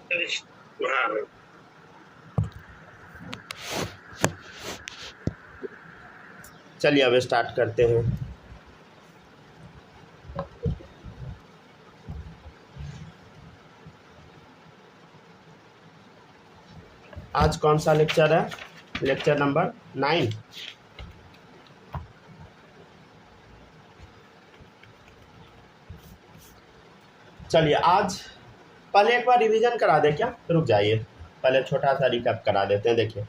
हाँ। चलिए अब स्टार्ट करते हैं। आज कौन सा लेक्चर है? Lecture number 9। चलिए आज पहले एक बार रिवीजन करा दे क्या? रुक जाइए, पहले छोटा सा रिकैप करा देते हैं। देखिए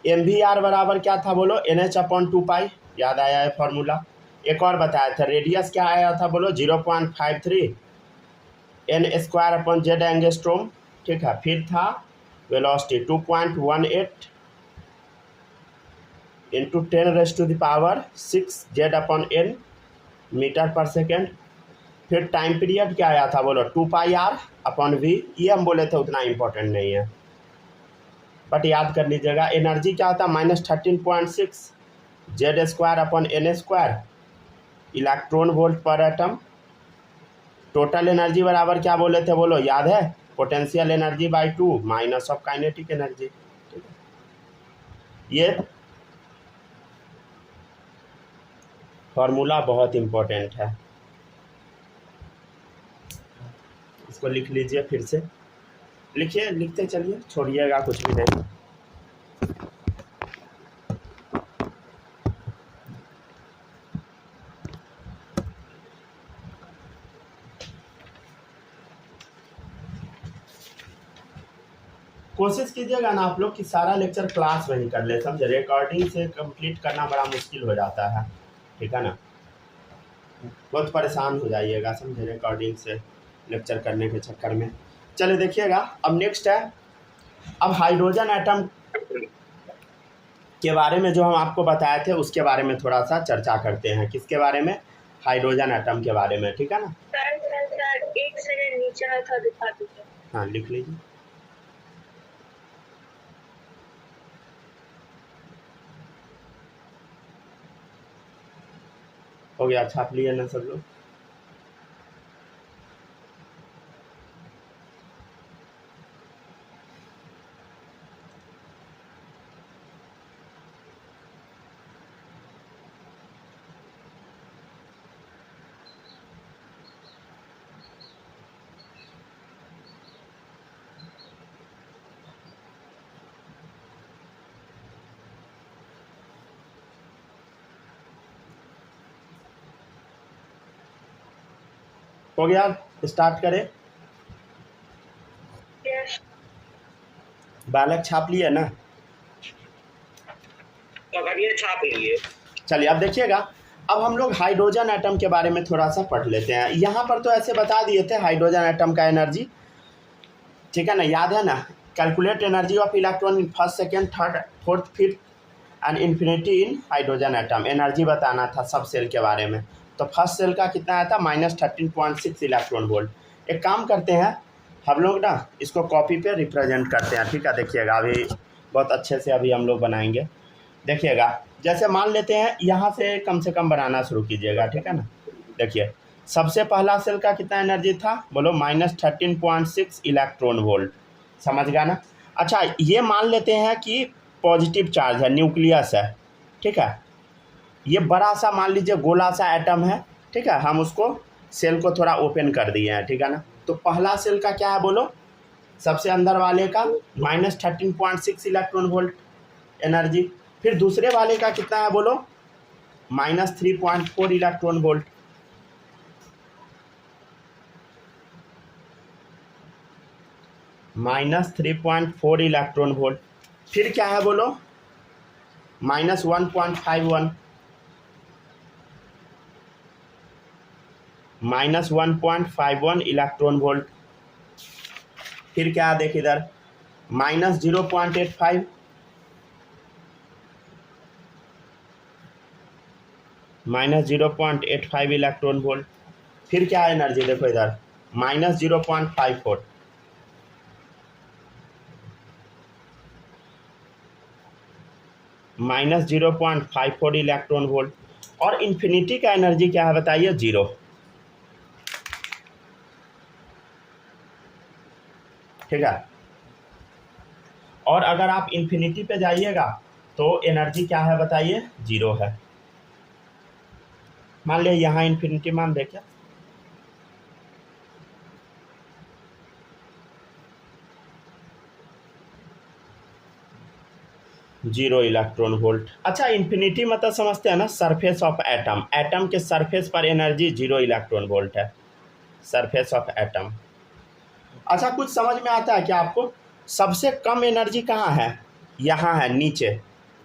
एम वी आर बराबर क्या था बोलो? एन एच अपॉन 2 पाई, याद आया है फॉर्मूला। एक और बताया था, रेडियस क्या आया था बोलो? 0.53 n square upon Z angstrom, ठीक है। फिर था velocity 2.18 into 10⁻⁶ Z upon n metre पर सेकेंड। फिर टाइम पीरियड क्या आया था बोलो? 2 पाई आर अपॉन वी, ये हम बोले थे उतना इम्पोर्टेंट नहीं है बट याद कर लीजिएगा। एनर्जी क्या होता है? -13.6 Z square upon n square electron volt पर एटम। टोटल एनर्जी बराबर क्या बोले थे बोलो? याद है? Potential energy by 2 minus of kinetic energy. ये फॉर्मूला बहुत इंपॉर्टेंट है, इसको लिख लीजिए। फिर से लिखिए, लिखते चलिए, छोड़िएगा कुछ भी नहीं। कोशिश कीजिएगा ना आप लोग कि सारा लेक्चर क्लास में ही कर ले, समझे? रिकॉर्डिंग से कंप्लीट करना बड़ा मुश्किल हो जाता है, ठीक है ना? बहुत परेशान हो जाइएगा, समझे, रिकॉर्डिंग से लेक्चर करने के चक्कर में। चलिए देखिएगा, अब नेक्स्ट है, अब हाइड्रोजन एटम के बारे में जो हम आपको बताए थे उसके बारे में थोड़ा सा चर्चा करते हैं। किसके बारे में? हाइड्रोजन एटम के बारे में, ठीक है ना? एक सेकंड नीचे आया था, दिखा दीजिए। हाँ लिख लीजिए। हो गया, छाप लिए ना सब लोग? हो गया, स्टार्ट करें। बालक छाप लिए ना? पकड़िए, छाप लिए। चलिए अब देखिएगा, अब हम लोग हाइड्रोजन एटम के बारे में थोड़ा सा पढ़ लेते हैं। यहाँ पर तो ऐसे बता दिए थे हाइड्रोजन एटम का एनर्जी, ठीक है ना? याद है ना? Calculate energy of electron in first second third fourth fifth and infinity in hydrogen atom. Energy बताना था सब सेल के बारे में। तो फर्स्ट सेल का कितना आया था? -13.6 इलेक्ट्रॉन वोल्ट। एक काम करते हैं हम लोग ना, इसको कॉपी पे रिप्रेजेंट करते हैं, ठीक है? देखिएगा अभी बहुत अच्छे से अभी हम लोग बनाएंगे। देखिएगा, जैसे मान लेते हैं यहाँ से कम बनाना शुरू कीजिएगा, ठीक है ना? देखिए सबसे पहला सेल का कितना एनर्जी था बोलो? -13.6 इलेक्ट्रॉन वोल्ट, समझ गया ना? अच्छा ये मान लेते हैं कि पॉजिटिव चार्ज है, न्यूक्लियस है, ठीक है? ये बड़ा सा मान लीजिए गोला सा एटम है, ठीक है? हम उसको सेल को थोड़ा ओपन कर दिए हैं, ठीक है ना? तो पहला सेल का क्या है बोलो? सबसे अंदर वाले का -13.6 इलेक्ट्रॉन वोल्ट एनर्जी। फिर दूसरे वाले का कितना है बोलो? -3.4 इलेक्ट्रॉन वोल्ट। -3.4 electron volt. फिर क्या है बोलो? -1.51 -1.51 इलेक्ट्रॉन वोल्ट। फिर क्या है देख इधर? -0.85 -0.85 इलेक्ट्रॉन वोल्ट। फिर क्या है एनर्जी देखो इधर? -0.54 -0.54 इलेक्ट्रॉन वोल्ट। और इन्फिनिटी का एनर्जी क्या है बताइए? 0। ठीक है। और अगर आप इन्फिनिटी पे जाइएगा तो एनर्जी क्या है बताइए, 0 है। मान लिया यहाँ इन्फिनिटी मान दे क्या, जीरो इलेक्ट्रॉन वोल्ट। अच्छा, इन्फिनिटी मतलब समझते हैं ना, सरफेस ऑफ एटम, एटम के सरफेस पर एनर्जी 0 इलेक्ट्रॉन वोल्ट है, सरफेस ऑफ एटम। अच्छा, कुछ समझ में आता है क्या आपको? सबसे कम एनर्जी कहाँ है? यहाँ है नीचे,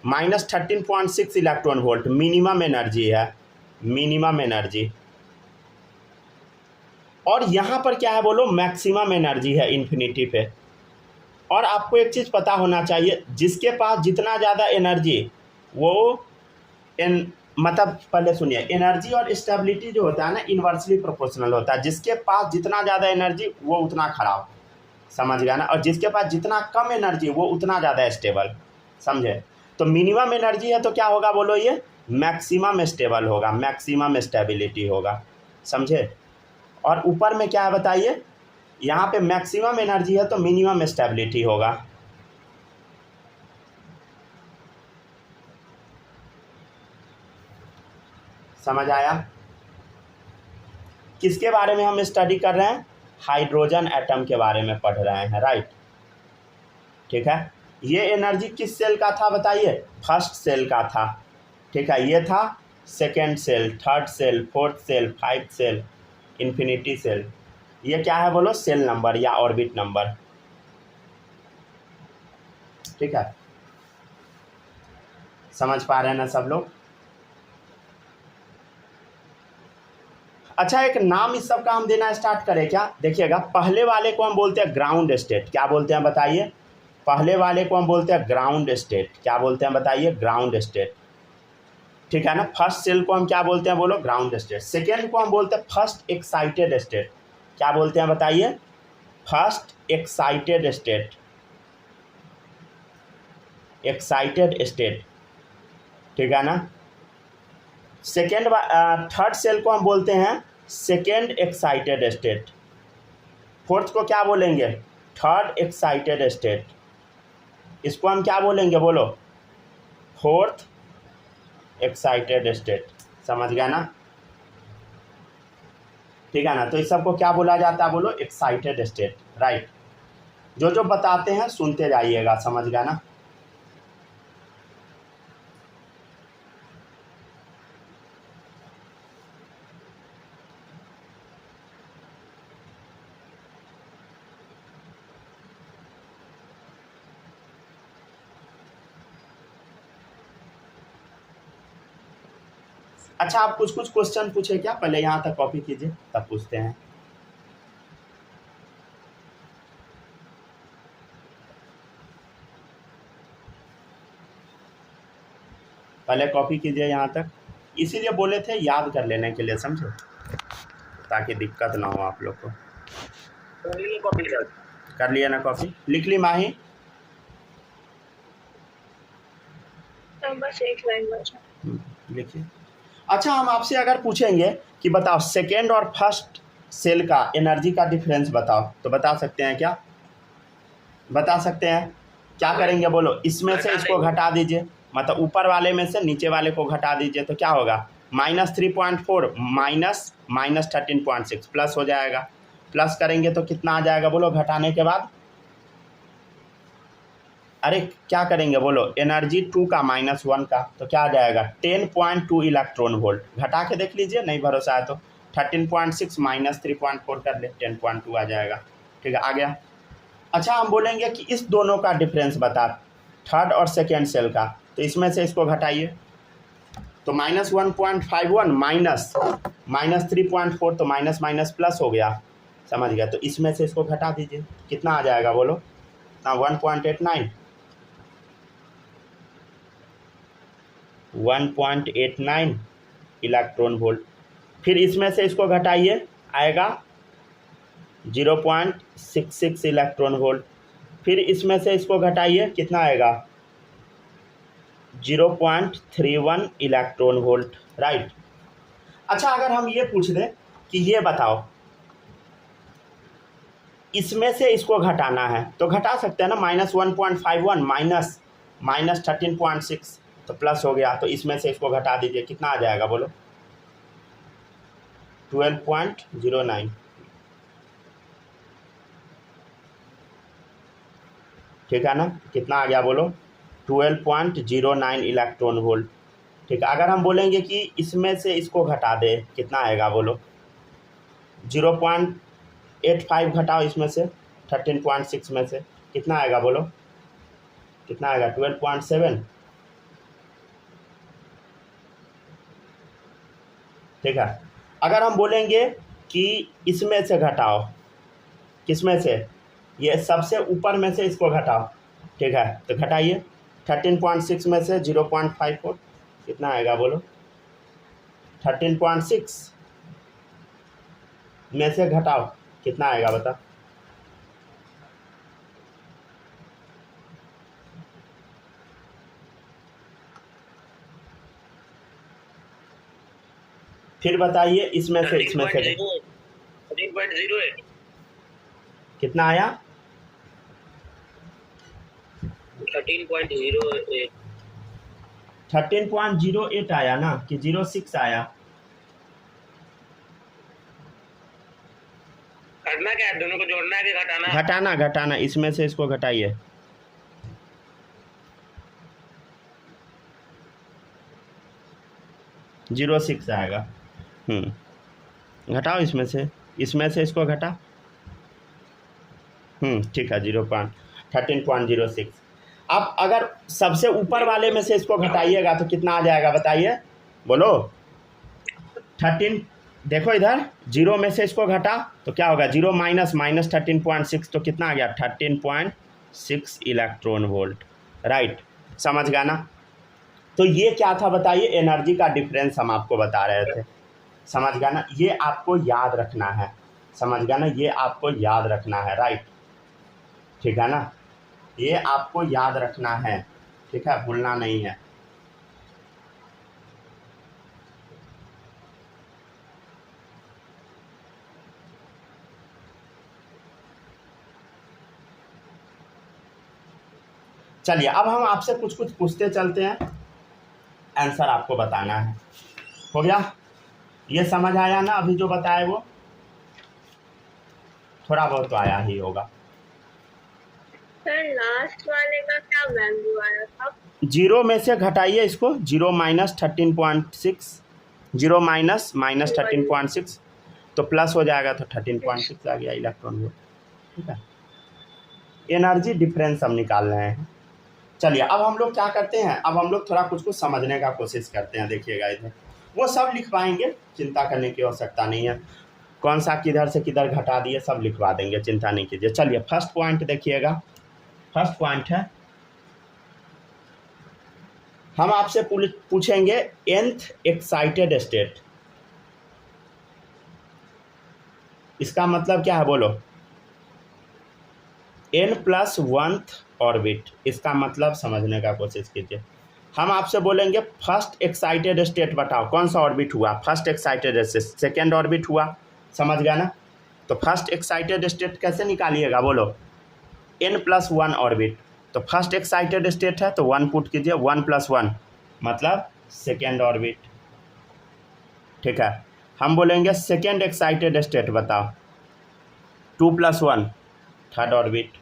-13.6 इलेक्ट्रॉन वोल्ट मिनिमम एनर्जी है, मिनिमम एनर्जी। और यहाँ पर क्या है बोलो, मैक्सिमम एनर्जी है इन्फिनिटी पे। और आपको एक चीज़ पता होना चाहिए, जिसके पास जितना ज़्यादा एनर्जी वो मतलब पहले सुनिए, एनर्जी और स्टेबिलिटी जो होता है ना, इन्वर्सली प्रोपोर्शनल होता है। जिसके पास जितना ज़्यादा एनर्जी वो उतना खराब, समझ गया ना, और जिसके पास जितना कम एनर्जी वो उतना ज़्यादा स्टेबल, समझे। तो मिनिमम एनर्जी है तो क्या होगा बोलो, ये मैक्सिमम स्टेबल होगा, मैक्सिमम स्टेबिलिटी होगा, समझे। और ऊपर में क्या है बताइए, यहाँ पे मैक्सिमम एनर्जी है तो मिनिमम स्टेबिलिटी होगा। समझ आया? किसके बारे में हम स्टडी कर रहे हैं? हाइड्रोजन एटम के बारे में पढ़ रहे हैं, राइट। ठीक है, ये एनर्जी किस सेल का था बताइए? फर्स्ट सेल का था, ठीक है। ये था second shell, third shell, fourth shell, 5th shell, infinity shell. ये क्या है बोलो? सेल नंबर या ऑर्बिट नंबर, ठीक है। समझ पा रहे हैं ना सब लोग? अच्छा, एक नाम इस सब का हम देना स्टार्ट करें क्या? देखिएगा, पहले वाले को हम बोलते हैं ग्राउंड स्टेट। क्या बोलते हैं बताइए? पहले वाले को हम बोलते हैं ग्राउंड स्टेट। क्या बोलते हैं बताइए? ग्राउंड स्टेट, ठीक है ना। फर्स्ट सेल को हम क्या बोलते हैं बोलो? Ground state. सेकेंड को हम बोलते हैं फर्स्ट एक्साइटेड स्टेट। क्या बोलते हैं बताइए? First excited state, excited state, ठीक है ना। सेकेंड थर्ड सेल को हम बोलते हैं सेकेंड एक्साइटेड स्टेट। फोर्थ को क्या बोलेंगे? Third excited state. इसको हम क्या बोलेंगे बोलो? Fourth excited state. समझ गया ना? ठीक है ना। तो इस सबको क्या बोला जाता है बोलो? Excited state, right. जो जो बताते हैं सुनते जाइएगा, समझ गया ना। अच्छा, आप कुछ कुछ क्वेश्चन पूछे क्या? पहले यहाँ तक कॉपी कीजिए, तब पूछते हैं। पहले कॉपी कीजिए यहाँ तक, इसीलिए बोले थे याद कर लेने के लिए, समझे, ताकि दिक्कत ना हो आप लोग को। कॉपी कर लिया ना कॉपी? लिख ली माही? बस एक लाइन बचा, लिखिए। अच्छा, हम आपसे अगर पूछेंगे कि बताओ सेकेंड और फर्स्ट सेल का एनर्जी का डिफरेंस बताओ, तो बता सकते हैं क्या? बता सकते हैं? क्या करेंगे बोलो? इसमें से इसको घटा दीजिए, मतलब ऊपर वाले में से नीचे वाले को घटा दीजिए, तो क्या होगा? -3.4 माइनस 13.6 प्लस हो जाएगा। प्लस करेंगे तो कितना आ जाएगा बोलो घटाने के बाद? अरे क्या करेंगे बोलो? एनर्जी 2 का -1 का, तो क्या आ जाएगा? 10.2 इलेक्ट्रॉन वोल्ट। घटा के देख लीजिए, नहीं भरोसा है तो 13.6 माइनस 3.4 कर ले, 10.2 आ जाएगा, ठीक है, आ गया। अच्छा, हम बोलेंगे कि इस दोनों का डिफरेंस बता, थर्ड और सेकेंड सेल का, तो इसमें से इसको घटाइए, तो -1.51 माइनस 3.4, तो माइनस माइनस प्लस हो गया, समझ गया। तो इसमें से इसको घटा दीजिए, कितना आ जाएगा बोलो? 1.89, 1.89 इलेक्ट्रॉन वोल्ट। फिर इसमें से इसको घटाइए, आएगा 0.66 इलेक्ट्रॉन वोल्ट। फिर इसमें से इसको घटाइए, कितना आएगा? 0.31 इलेक्ट्रॉन वोल्ट, राइट। अच्छा, अगर हम ये पूछ दें कि ये बताओ इसमें से इसको घटाना है तो घटा सकते हैं ना, -1.51 माइनस 13.6 तो प्लस हो गया, तो इसमें से इसको घटा दीजिए, कितना आ जाएगा बोलो? 12.09। ठीक है ना, कितना आ गया बोलो? 12.09 इलेक्ट्रॉन वोल्ट। ठीक है, अगर हम बोलेंगे कि इसमें से इसको घटा दे, कितना आएगा बोलो? 0.85 घटाओ इसमें से, 13.6 में से कितना आएगा बोलो? कितना आएगा? 12.7। ठीक है, अगर हम बोलेंगे कि इसमें से घटाओ, किसमें से? ये सबसे ऊपर में से इसको घटाओ। ठीक है, तो घटाइए, 13.6 में से 0.54 कितना आएगा बोलो? 13.6 में से घटाओ, कितना आएगा बता? फिर बताइए, इसमें से 13.08 कितना आया? 13.08 13.08 आया ना, कि 06 आया? करना क्या है, दोनों को जोड़ना है कि घटाना? घटाना, इसमें से इसको घटाइए। जीरो 6 आएगा। घटाओ इसमें से इसको घटा। ठीक है, 13.06। अब अगर सबसे ऊपर वाले में से इसको घटाइएगा तो कितना आ जाएगा बताइए, बोलो? 13, देखो इधर, 0 में से इसको घटा तो क्या होगा? 0 माइनस 13.6 तो कितना आ गया? 13.6 इलेक्ट्रॉन वोल्ट। राइट, समझ गया ना? तो ये क्या था बताइए? एनर्जी का डिफरेंस हम आपको बता रहे थे। समझ गया ना? ये आपको याद रखना है। समझ गया ना? ये आपको याद रखना है। राइट, ठीक है ना? ये आपको याद रखना है। ठीक है, भूलना नहीं है। चलिए, अब हम आपसे कुछ कुछ पूछते चलते हैं, आंसर आपको बताना है। हो गया? ये समझ आया ना? अभी जो बताए वो थोड़ा बहुत तो आया ही होगा। सर लास्ट वाले का क्या वैल्यू आया था? 0 में से घटाइए इसको, 0 माइनस 13.6, 0 माइनस 13.6 तो प्लस हो जाएगा, तो 13.6 आ गया इलेक्ट्रॉन वोल्ट। ठीक है, एनर्जी डिफरेंस हम निकाल रहे हैं। चलिए, अब हम लोग क्या करते हैं, अब हम लोग थोड़ा कुछ समझने का कोशिश करते हैं। देखिएगा इधर, वो सब लिख पाएंगे, चिंता करने की आवश्यकता नहीं है। कौन सा किधर से किधर घटा दिए सब लिखवा देंगे, चिंता नहीं कीजिए। चलिए, फर्स्ट पॉइंट देखिएगा। फर्स्ट पॉइंट है, हम आपसे पूछेंगे nth एक्साइटेड स्टेट। इसका मतलब क्या है बोलो? n+1th orbit. इसका मतलब समझने का कोशिश कीजिए। हम आपसे बोलेंगे फर्स्ट एक्साइटेड स्टेट बताओ, कौन सा ऑर्बिट हुआ? First excited state, second orbit हुआ। समझ गया ना? तो फर्स्ट एक्साइटेड स्टेट कैसे निकालिएगा बोलो? n+1 orbit. तो फर्स्ट एक्साइटेड स्टेट है तो 1 पुट कीजिए, 1+1 मतलब सेकेंड ऑर्बिट। ठीक है, हम बोलेंगे सेकेंड एक्साइटेड स्टेट बताओ, 2+1 थर्ड ऑर्बिट।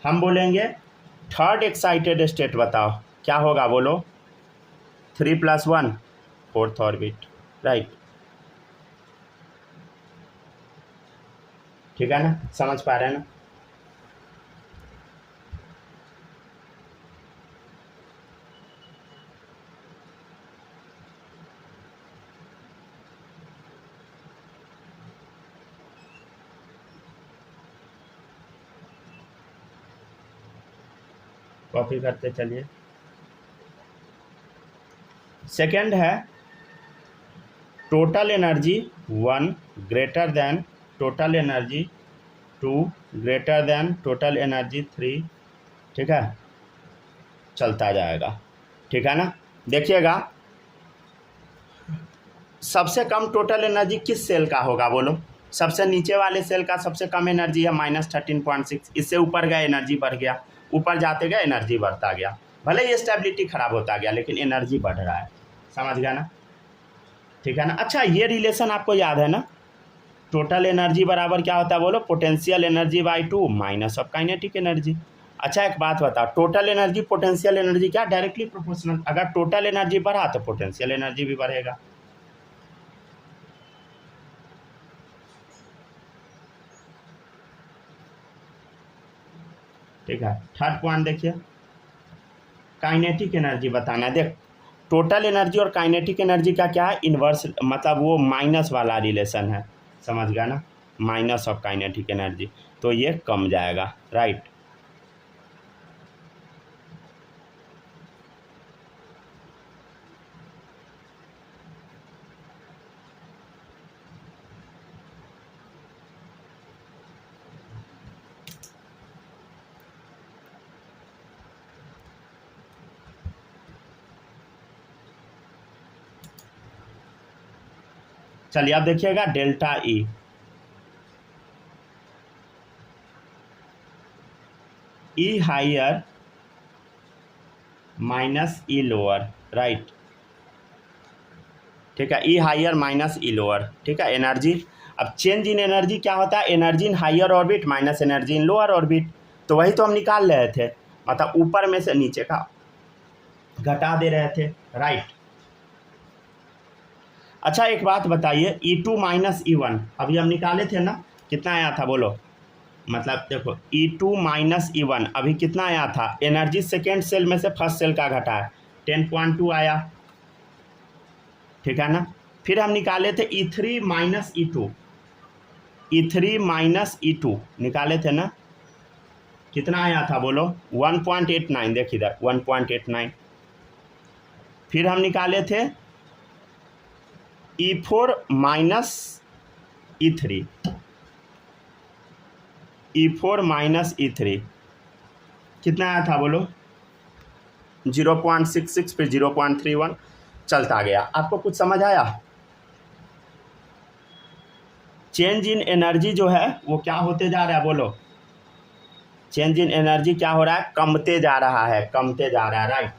हम बोलेंगे थर्ड एक्साइटेड स्टेट बताओ, क्या होगा बोलो? 3+1 फोर्थ ऑर्बिट। राइट, ठीक है ना? समझ पा रहे हैं ना? कॉपी करते चलिए। सेकेंड है total energy 1 greater than total energy 2 greater than total energy 3। ठीक है, चलता जाएगा। ठीक है ना? देखिएगा, सबसे कम टोटल एनर्जी किस सेल का होगा बोलो? सबसे नीचे वाले सेल का सबसे कम एनर्जी है -13.6, इससे ऊपर गए एनर्जी बढ़ गया, ऊपर जाते गए एनर्जी बढ़ता गया, भले ही स्टेबिलिटी खराब होता गया लेकिन एनर्जी बढ़ रहा है, समझ गया ना, ठीक है ना। अच्छा ये रिलेशन आपको याद है ना, टोटल एनर्जी बराबर क्या होता है बोलो, potential energy by 2 minus of kinetic energy. अच्छा एक बात बताओ, टोटल एनर्जी पोटेंशियल एनर्जी क्या डायरेक्टली प्रोपोर्शनल, अगर टोटल एनर्जी बढ़ा तो पोटेंशियल एनर्जी भी बढ़ेगा। ठीक है, थर्ड पॉइंट देखिए, काइनेटिक एनर्जी बताना है। देख टोटल एनर्जी और काइनेटिक एनर्जी का क्या है, इन्वर्स, मतलब वो माइनस वाला रिलेशन है, समझ गया ना, माइनस ऑफ काइनेटिक एनर्जी, तो ये कम जाएगा, राइट। चलिए अब देखिएगा डेल्टा ई, ई हाइयर माइनस ई लोअर, राइट, ठीक है, ई हाइयर माइनस ई लोअर, ठीक है, एनर्जी। अब चेंज इन एनर्जी क्या होता है, energy in higher orbit minus energy in lower orbit, तो वही तो हम निकाल रहे थे, मतलब ऊपर में से नीचे का घटा दे रहे थे, राइट। अच्छा एक बात बताइए, E2 माइनस E1 अभी हम निकाले थे ना, कितना आया था बोलो, मतलब देखो E2 माइनस E1 अभी कितना आया था, एनर्जी सेकेंड सेल में से फर्स्ट सेल का घटा है, 10.2 आया, ठीक है ना। फिर हम निकाले थे E3 minus E2, E3 minus E2 निकाले थे ना, कितना आया था बोलो, 1.89, देखिए इधर 1.89। फिर हम निकाले थे E4 minus E3, E4 minus E3 कितना आया था बोलो, 0.66, फिर 0.31 चलता गया। आपको कुछ समझ आया, चेंज इन एनर्जी जो है वो क्या होते जा रहा है बोलो, चेंज इन एनर्जी क्या हो रहा है, कमते जा रहा है, कमते जा रहा है, राइट,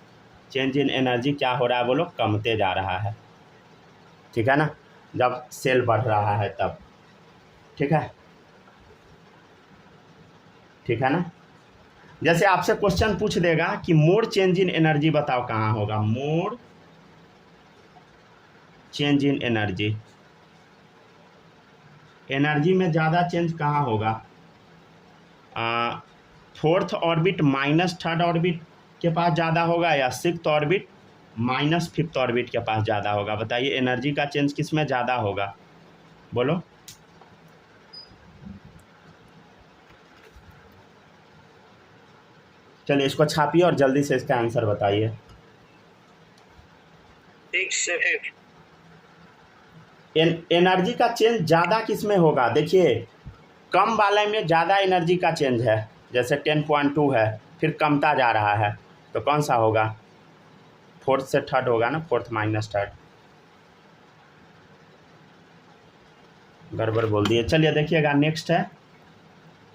चेंज इन एनर्जी क्या हो रहा है बोलो, कमते जा रहा है, ठीक है ना, जब सेल बढ़ रहा है तब, ठीक है, ठीक है ना। जैसे आपसे क्वेश्चन पूछ देगा कि मोड चेंज इन एनर्जी बताओ कहाँ होगा, mode change in energy, energy में ज़्यादा चेंज कहाँ होगा, fourth orbit minus third orbit के पास ज़्यादा होगा, या sixth orbit minus fifth orbit के पास ज़्यादा होगा, बताइए एनर्जी का चेंज किस में ज़्यादा होगा बोलो। चलिए इसको छापिए और जल्दी से इसका आंसर बताइए। एनर्जी का चेंज ज़्यादा किस में होगा, देखिए कम वाले में ज़्यादा एनर्जी का चेंज है, जैसे 10.2 है, फिर कमता जा रहा है, तो कौन सा होगा, फोर्थ से थर्ड होगा ना, फोर्थ माइनस थर्ड, गड़बड़ बोल दिए। चलिए देखिएगा नेक्स्ट है,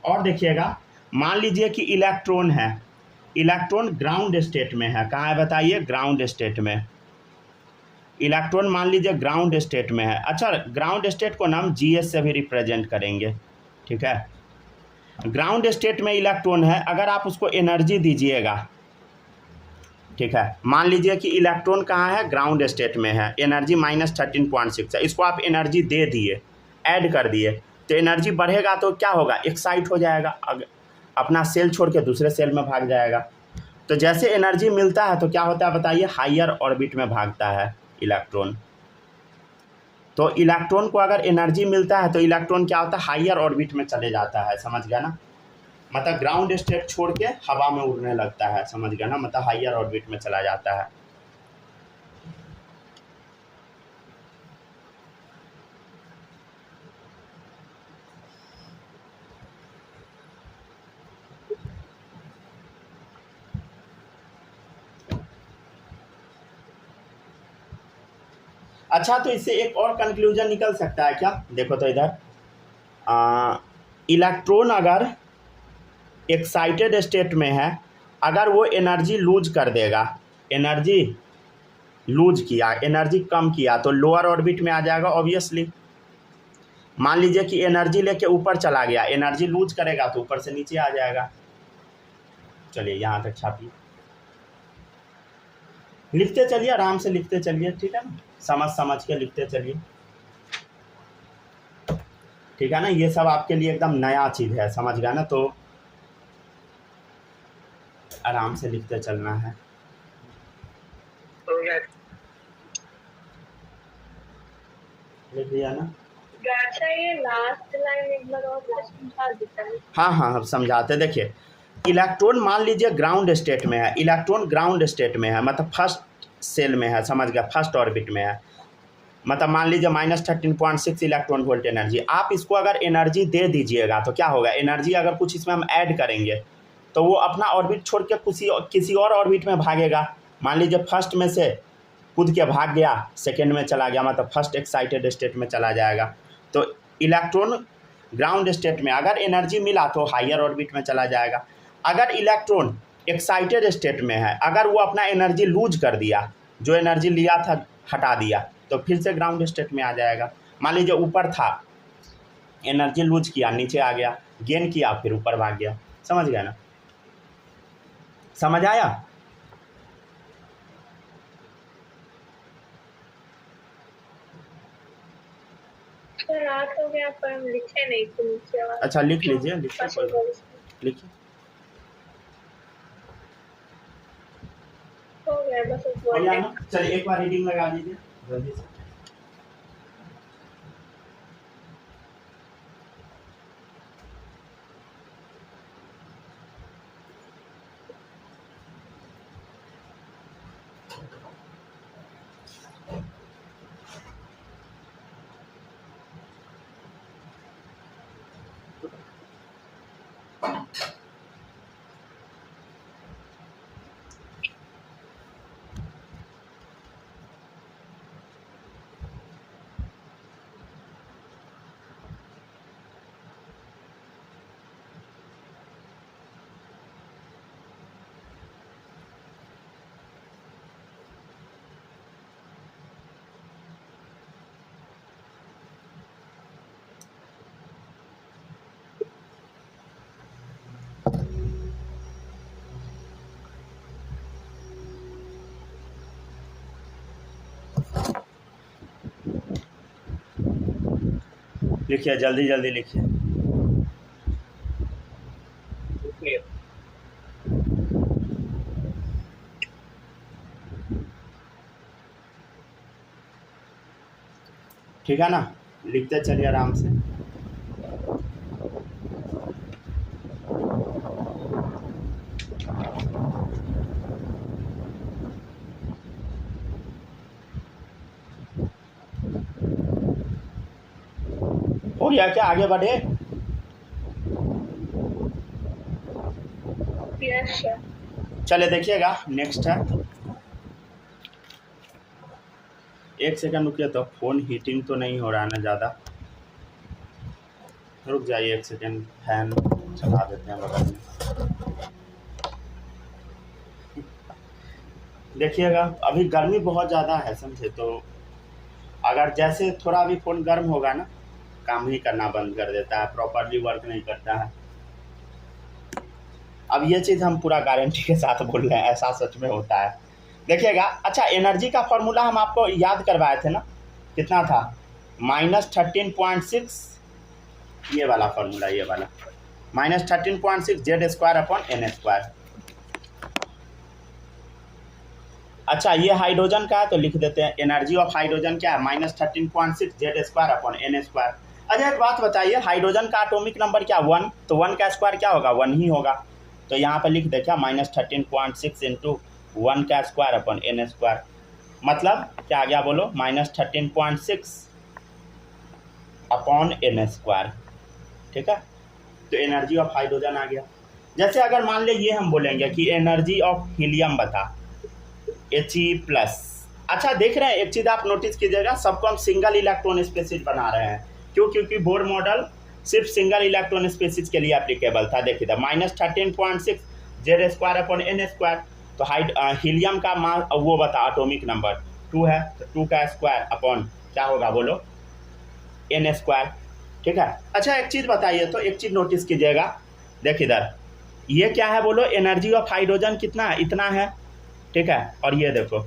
और देखिएगा मान लीजिए कि इलेक्ट्रॉन है, इलेक्ट्रॉन ग्राउंड स्टेट में है, कहाँ है बताइए, ग्राउंड स्टेट में, इलेक्ट्रॉन मान लीजिए ग्राउंड स्टेट में है। अच्छा ग्राउंड स्टेट को हम GS से भी रिप्रेजेंट करेंगे, ठीक है, ग्राउंड स्टेट में इलेक्ट्रॉन है, अगर आप उसको एनर्जी दीजिएगा, ठीक है, मान लीजिए कि इलेक्ट्रॉन कहाँ है, ग्राउंड स्टेट में है, एनर्जी -13.6 है, इसको आप एनर्जी दे दिए, ऐड कर दिए, तो एनर्जी बढ़ेगा तो क्या होगा, एक्साइट हो जाएगा, अपना सेल छोड़ के दूसरे सेल में भाग जाएगा, तो जैसे एनर्जी मिलता है तो क्या होता है बताइए, हायर ऑर्बिट में भागता है इलेक्ट्रॉन, तो इलेक्ट्रॉन को अगर एनर्जी मिलता है तो इलेक्ट्रॉन क्या होता है, हायर ऑर्बिट में चले जाता है, समझ गया ना, मतलब ग्राउंड स्टेट छोड़ के हवा में उड़ने लगता है, समझ गया ना, मतलब हायर ऑर्बिट में चला जाता है। अच्छा तो इससे एक और कंक्लूजन निकल सकता है क्या, देखो तो इधर, इलेक्ट्रॉन अगर एक्साइटेड स्टेट में है, अगर वो एनर्जी लूज कर देगा, एनर्जी लूज किया, एनर्जी कम किया, तो लोअर ऑर्बिट में आ जाएगा ऑब्वियसली। मान लीजिए कि एनर्जी लेके ऊपर चला गया, एनर्जी लूज करेगा तो ऊपर से नीचे आ जाएगा। चलिए यहाँ तक छापिए, लिखते चलिए, आराम से लिखते चलिए, ठीक है ना, समझ समझ के लिखते चलिए, ठीक है ना। ये सब आपके लिए एकदम नया चीज़ है, समझ गया ना, तो आराम से लिखते चलना है। लिख लिया ना? ये लास्ट लाइन एक बार और समझा देता है। हाँ हाँ, अब समझाते। देखिए, इलेक्ट्रॉन मान लीजिए ग्राउंड स्टेट में है, इलेक्ट्रॉन ग्राउंड स्टेट में है, मतलब फर्स्ट सेल में है, समझ गया, फर्स्ट ऑर्बिट में है, मतलब मान लीजिए -13.6 इलेक्ट्रॉन वोल्ट एनर्जी। आप इसको अगर एनर्जी दे दीजिएगा तो क्या होगा, एनर्जी अगर कुछ इसमें हम ऐड करेंगे तो वो अपना ऑर्बिट छोड़ के किसी और ऑर्बिट में भागेगा। मान लीजिए फर्स्ट में से कूद के भाग गया, सेकेंड में चला गया, मतलब फर्स्ट एक्साइटेड स्टेट में चला जाएगा। तो इलेक्ट्रॉन ग्राउंड स्टेट में अगर एनर्जी मिला तो हायर ऑर्बिट में चला जाएगा। अगर इलेक्ट्रॉन एक्साइटेड स्टेट में है, अगर वो अपना एनर्जी लूज कर दिया, जो एनर्जी लिया था हटा दिया, तो फिर से ग्राउंड स्टेट में आ जाएगा। मान लीजिए ऊपर था, एनर्जी लूज किया, नीचे आ गया, गेन किया, फिर ऊपर भाग गया। समझ गया ना? समझ आया? रात हो गया पर हम लिखे नहीं तो नीचे। अच्छा लिख लीजिए, लिखिए। हो गया बस चलिए एक बार रीडिंग लगा लीजिए जल्दी से। लिखिए, जल्दी जल्दी लिखिए। ठीक है ना, लिखते चलिए आराम से। हो गया क्या, आगे बढ़े? चले देखिएगा, नेक्स्ट है। एक सेकंड रुकिए, तो फ़ोन हीटिंग तो नहीं हो रहा है ना ज़्यादा? रुक जाइए एक सेकंड, फैन चला देते हैं बगल में। देखिएगा, अभी गर्मी बहुत ज़्यादा है, समझे, तो अगर जैसे थोड़ा भी फ़ोन गर्म होगा ना, काम ही करना बंद कर देता है, प्रॉपरली वर्क नहीं करता है। अब ये चीज़ हम पूरा गारंटी के साथ बोल रहे हैं, ऐसा सच में होता है। देखिएगा, अच्छा एनर्जी का फॉर्मूला हम आपको याद करवाए थे ना, कितना था, -13.6, ये वाला फॉर्मूला, ये वाला -13.6 Z²/n²। अच्छा ये हाइड्रोजन का है तो लिख देते हैं, एनर्जी ऑफ हाइड्रोजन क्या है, -13.6 Z²/n²। अच्छा एक बात बताइए, हाइड्रोजन का एटॉमिक नंबर क्या, 1, तो 1 का स्क्वायर क्या होगा, 1 ही होगा। तो यहाँ पर लिख दे क्या, -13.6 × 1 का स्क्वायर/n², मतलब क्या आ गया बोलो, -13.6/n²। ठीक है, तो एनर्जी ऑफ हाइड्रोजन आ गया। जैसे अगर मान ले ये हम बोलेंगे कि एनर्जी ऑफ हीलियम बता, He+। अच्छा देख रहे हैं, एक चीज़ आप नोटिस कीजिएगा, सबको हम सिंगल इलेक्ट्रॉन स्पेसिस बना रहे हैं, क्यों, क्योंकि बोर मॉडल सिर्फ सिंगल इलेक्ट्रॉन स्पीसीज के लिए एप्लीकेबल था। देखिए था -13.6 Z² तो हीलियम का मास वो बता एटॉमिक नंबर 2 है, तो 2 का स्क्वायर अपॉन क्या होगा बोलो N²। ठीक है। अच्छा एक चीज़ बताइए, तो एक चीज़ नोटिस कीजिएगा, देख इधर ये क्या है बोलो, एनर्जी ऑफ हाइड्रोजन कितना है, इतना है। ठीक है। और ये देखो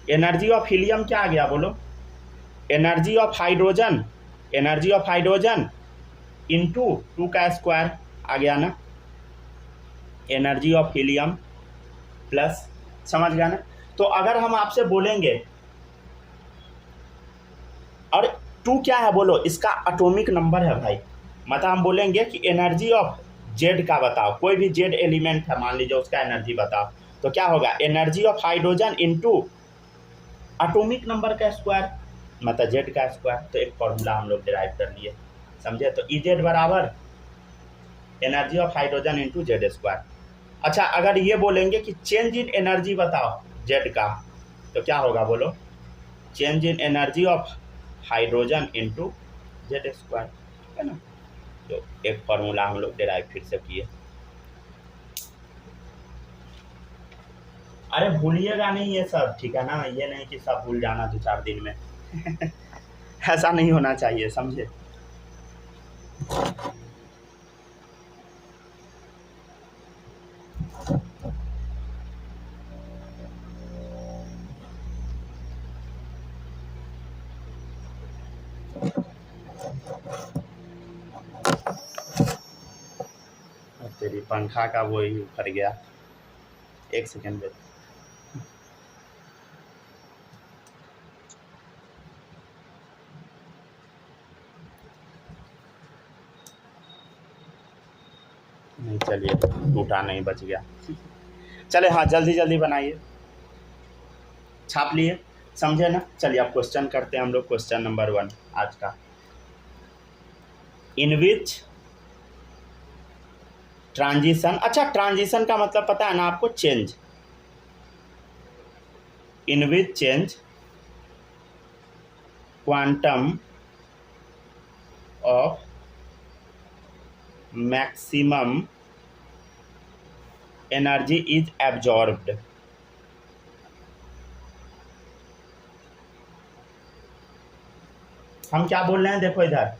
एनर्जी ऑफ हीलियम क्या आ गया बोलो, एनर्जी ऑफ हाइड्रोजन इंटू 2 का स्क्वायर आ गया ना, एनर्जी ऑफ हीलियम प्लस, समझ गया ना। तो अगर हम आपसे बोलेंगे, और 2 क्या है बोलो, इसका एटॉमिक नंबर है भाई, मतलब हम बोलेंगे कि एनर्जी ऑफ जेड का बताओ, कोई भी जेड एलिमेंट है मान लीजिए उसका एनर्जी बताओ, तो क्या होगा energy of hydrogen into atomic number का स्क्वायर, मतलब जेड का स्क्वायर। तो एक फॉर्मूला हम लोग डिराइव कर लिए, समझे। तो EZ बराबर energy of hydrogen into Z²। अच्छा अगर ये बोलेंगे कि चेंज इन एनर्जी बताओ जेड का, तो क्या होगा बोलो, change in energy of hydrogen into Z², है ना। तो एक फॉर्मूला हम लोग डिराइव फिर से किए। अरे भूलिएगा नहीं ये सब, ठीक है ना, ये नहीं कि सब भूल जाना 2-4 दिन में ऐसा नहीं होना चाहिए, समझे। तेरी पंखा का वो ही उखड़ गया, एक सेकेंड वेट। नहीं चलिए, टूटा नहीं, बच गया। चले हाँ जल्दी जल्दी बनाइए, छाप लिए, समझे ना। चलिए अब क्वेश्चन करते हैं हम लोग, क्वेश्चन नंबर 1 आज का। इन विच ट्रांजिशन, अच्छा ट्रांजिशन का मतलब पता है ना आपको, change. In which change quantum of maximum energy is absorbed. हम क्या बोल रहे हैं देखो इधर,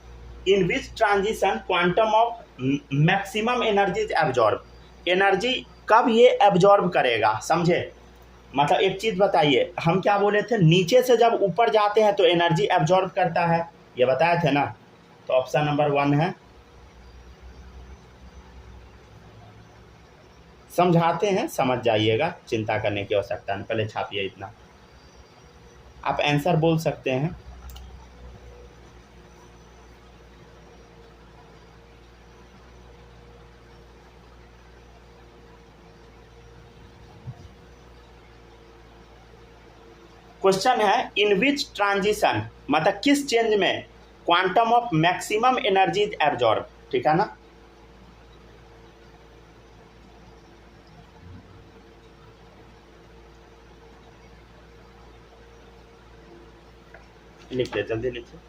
in which transition quantum of maximum energy is absorb, energy कब ये एब्जॉर्ब करेगा, समझे। मतलब एक चीज बताइए, हम क्या बोले थे, नीचे से जब ऊपर जाते हैं तो एनर्जी एब्जॉर्ब करता है, ये बताए थे ना। तो ऑप्शन नंबर 1 है। समझाते हैं, समझ जाइएगा, चिंता करने की आवश्यकता नहीं, पहले छापिए इतना, आप आंसर बोल सकते हैं। क्वेश्चन है इन विच ट्रांजिशन, मतलब किस चेंज में quantum of maximum energy is absorb, ठीक है ना। लिखिए जल्दी लिखिए।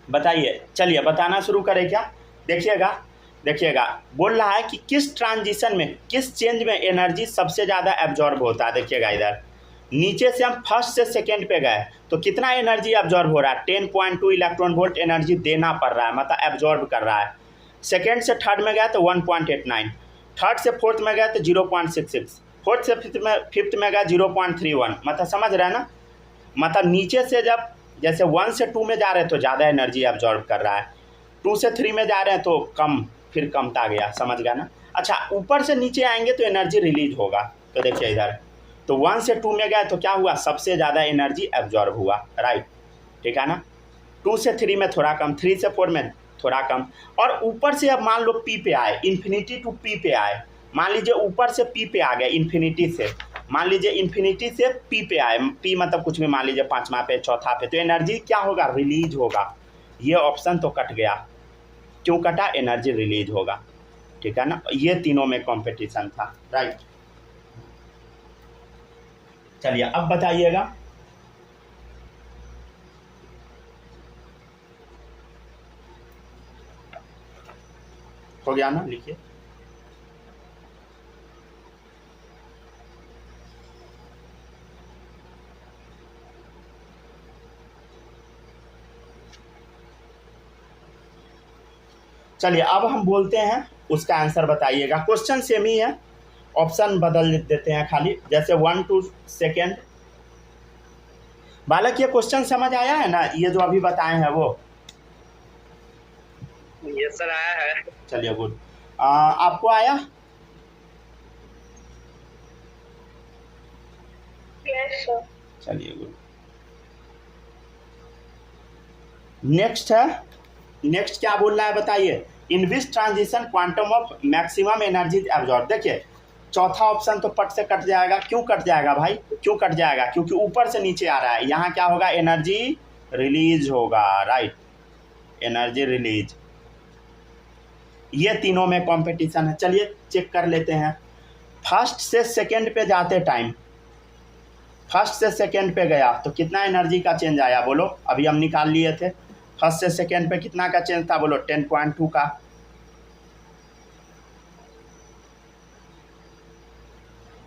बताइए, चलिए बताना शुरू करें क्या। देखिएगा बोल रहा है कि किस ट्रांजिशन में, किस चेंज में एनर्जी सबसे ज़्यादा एब्जॉर्ब होता है। देखिएगा इधर नीचे से हम फर्स्ट से सेकेंड पे गए तो कितना एनर्जी एब्जॉर्ब हो रहा है, 10.2 इलेक्ट्रॉन वोल्ट एनर्जी देना पड़ रहा है, मतलब एब्जॉर्ब कर रहा है। सेकेंड से थर्ड में गया तो 1.89, थर्ड से फोर्थ में गया तो 0.66, फोर्थ से फिफ्थ में गया 0.31, मतलब समझ रहे हैं ना। मतलब नीचे से जब जैसे 1 से 2 में जा रहे हैं तो ज़्यादा एनर्जी एब्जॉर्ब कर रहा है, 2 से 3 में जा रहे हैं तो कम, फिर कमता गया, समझ गया ना। अच्छा ऊपर से नीचे आएंगे तो एनर्जी रिलीज होगा। तो देखिए इधर तो 1 से 2 में गए तो क्या हुआ, सबसे ज़्यादा एनर्जी एब्जॉर्ब हुआ, राइट, ठीक है ना। 2 से 3 में थोड़ा कम, 3 से 4 में थोड़ा कम, और ऊपर से अब मान लो पी पे आए, इन्फिनिटी टू पी पे आए, मान लीजिए ऊपर से पी पे आ गए इन्फिनिटी से, मान लीजिए इन्फिनिटी से पी पे आए, पी मतलब कुछ भी, मान लीजिए पांचवा पे, चौथा पे, तो एनर्जी क्या होगा, रिलीज होगा। ये ऑप्शन तो कट गया, क्यों कटा, एनर्जी रिलीज होगा, ठीक है ना। ये तीनों में कंपटीशन था, राइट। चलिए अब बताइएगा, हो गया ना, लिखिए। चलिए अब हम बोलते हैं, उसका आंसर बताइएगा। क्वेश्चन सेम ही है, ऑप्शन बदल देते हैं खाली, जैसे 1 2 सेकेंड। बालक ये क्वेश्चन समझ आया है ना, ये जो अभी बताए हैं वो? ये सर आया है। चलिए गुड। आपको आया? Yes sir. चलिए गुड। नेक्स्ट है, नेक्स्ट क्या बोलना है बताइए। In which transition quantum of maximum energy absorb. देखिए चौथा ऑप्शन तो पट से कट जाएगा। क्यों कट जाएगा भाई, क्यों कट जाएगा, क्योंकि ऊपर से नीचे आ रहा है। यहाँ क्या होगा, एनर्जी रिलीज होगा, राइट, एनर्जी रिलीज। ये तीनों में कंपटीशन है। चलिए चेक कर लेते हैं। फर्स्ट से सेकंड पे जाते टाइम, फर्स्ट से सेकंड पे गया तो कितना एनर्जी का चेंज आया बोलो, अभी हम निकाल लिए थे। फर्स्ट से सेकंड पे कितना का चेंज था बोलो, 10.2 का।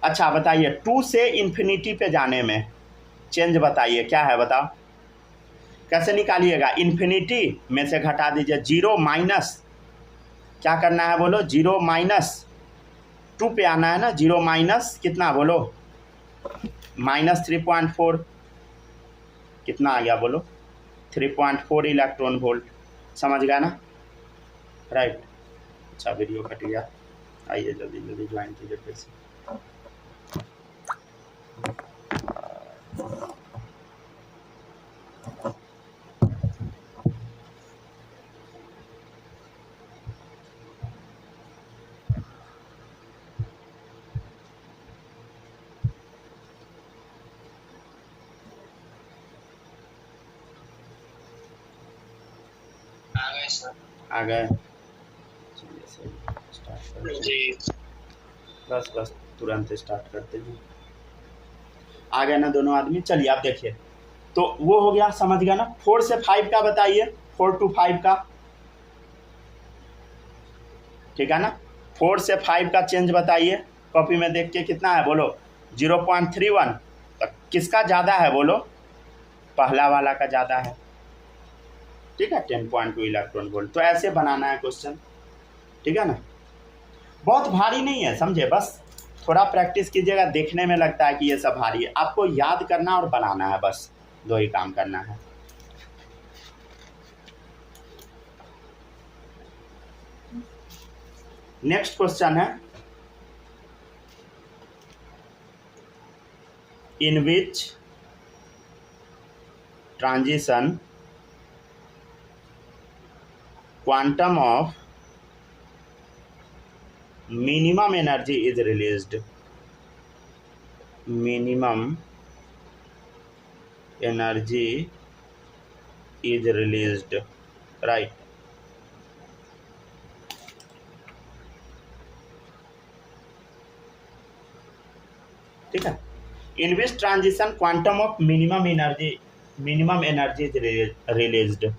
अच्छा बताइए 2 से इन्फिनिटी पे जाने में चेंज बताइए क्या है, बताओ कैसे निकालिएगा। इन्फिनिटी में से घटा दीजिए, 0 माइनस, क्या करना है बोलो, 0 माइनस 2 पे आना है ना, 0 माइनस कितना बोलो, माइनस 3.4, कितना आ गया बोलो, 3.4 इलेक्ट्रॉन वोल्ट। समझ गया ना, राइट। अच्छा वीडियो कट गया, आइए जल्दी जल्दी ज्वाइन कीजिए फिर से। आ गए, चलिए सही, स्टार्ट करते हैं। बस बस तुरंत स्टार्ट करते हैं। आ गए ना दोनों आदमी। चलिए आप देखिए, तो वो हो गया, समझ गया ना। 4 से 5 का बताइए, 4 to 5 का, ठीक है ना। 4 से 5 का चेंज बताइए, कॉपी में देख के कितना है बोलो, 0.31। तो किसका ज़्यादा है बोलो, पहला वाला का ज़्यादा है, ठीक है, 10.2 इलेक्ट्रॉन वोल्ट। तो ऐसे बनाना है क्वेश्चन, ठीक है ना। बहुत भारी नहीं है, समझे, बस थोड़ा प्रैक्टिस कीजिएगा। देखने में लगता है कि ये सब भारी है, आपको याद करना और बनाना है, बस दो ही काम करना है। नेक्स्ट क्वेश्चन है, in which transition quantum of minimum energy is released, minimum energy is released, right. ठीक है, in which transition quantum of minimum energy is released,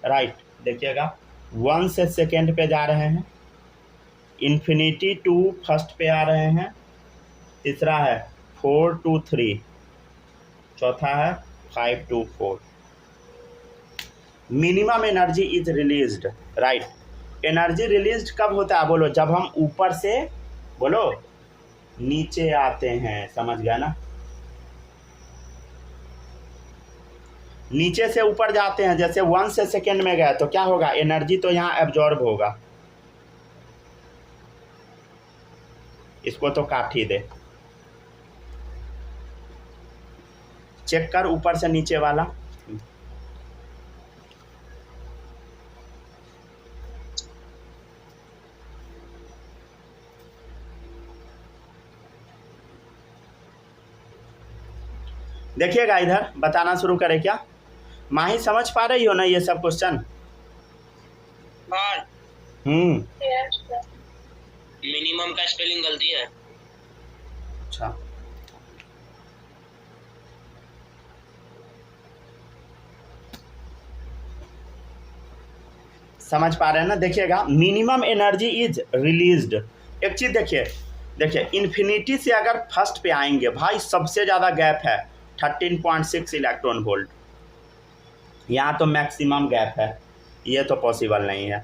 right. देखिएगा 1 से सेकेंड पे जा रहे हैं, इन्फिनिटी टू फर्स्ट पे आ रहे हैं, तीसरा है 4 to 3, चौथा है 5 to 4। Minimum energy is released, right. Energy released कब होता है बोलो, जब हम ऊपर से बोलो नीचे आते हैं, समझ गया ना। नीचे से ऊपर जाते हैं, जैसे 1 से सेकेंड में गए तो क्या होगा, एनर्जी तो यहाँ एब्जॉर्ब होगा। इसको तो काट ही दे, चेक कर ऊपर से नीचे वाला। देखिएगा इधर, बताना शुरू करें क्या? माही समझ पा रही हो ना ये सब क्वेश्चन? हाँ। Yes sir. मिनिमम का स्पेलिंग गलती है। अच्छा, समझ पा रहे हैं ना? देखिएगा, मिनिमम एनर्जी इज रिलीज्ड। एक चीज देखिए, देखिए इन्फिनिटी से अगर फर्स्ट पे आएंगे भाई, सबसे ज़्यादा गैप है 13.6 इलेक्ट्रॉन वोल्ट। यहाँ तो मैक्सिमम गैप है, ये तो पॉसिबल नहीं है।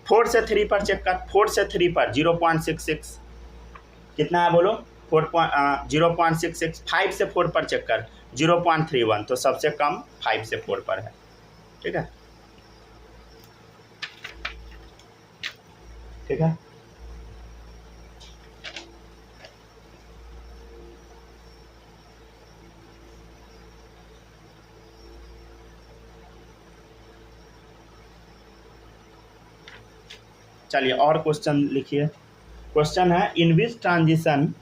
4 से 3 पर चेक कर, 4 से 3 पर 0.66 कितना है बोलो? 0.66। 5 से 4 पर चेक कर 0.31, तो सबसे कम 5 से 4 पर है। ठीक है, ठीक है। चलिए और क्वेश्चन लिखिए। क्वेश्चन है, in which transition,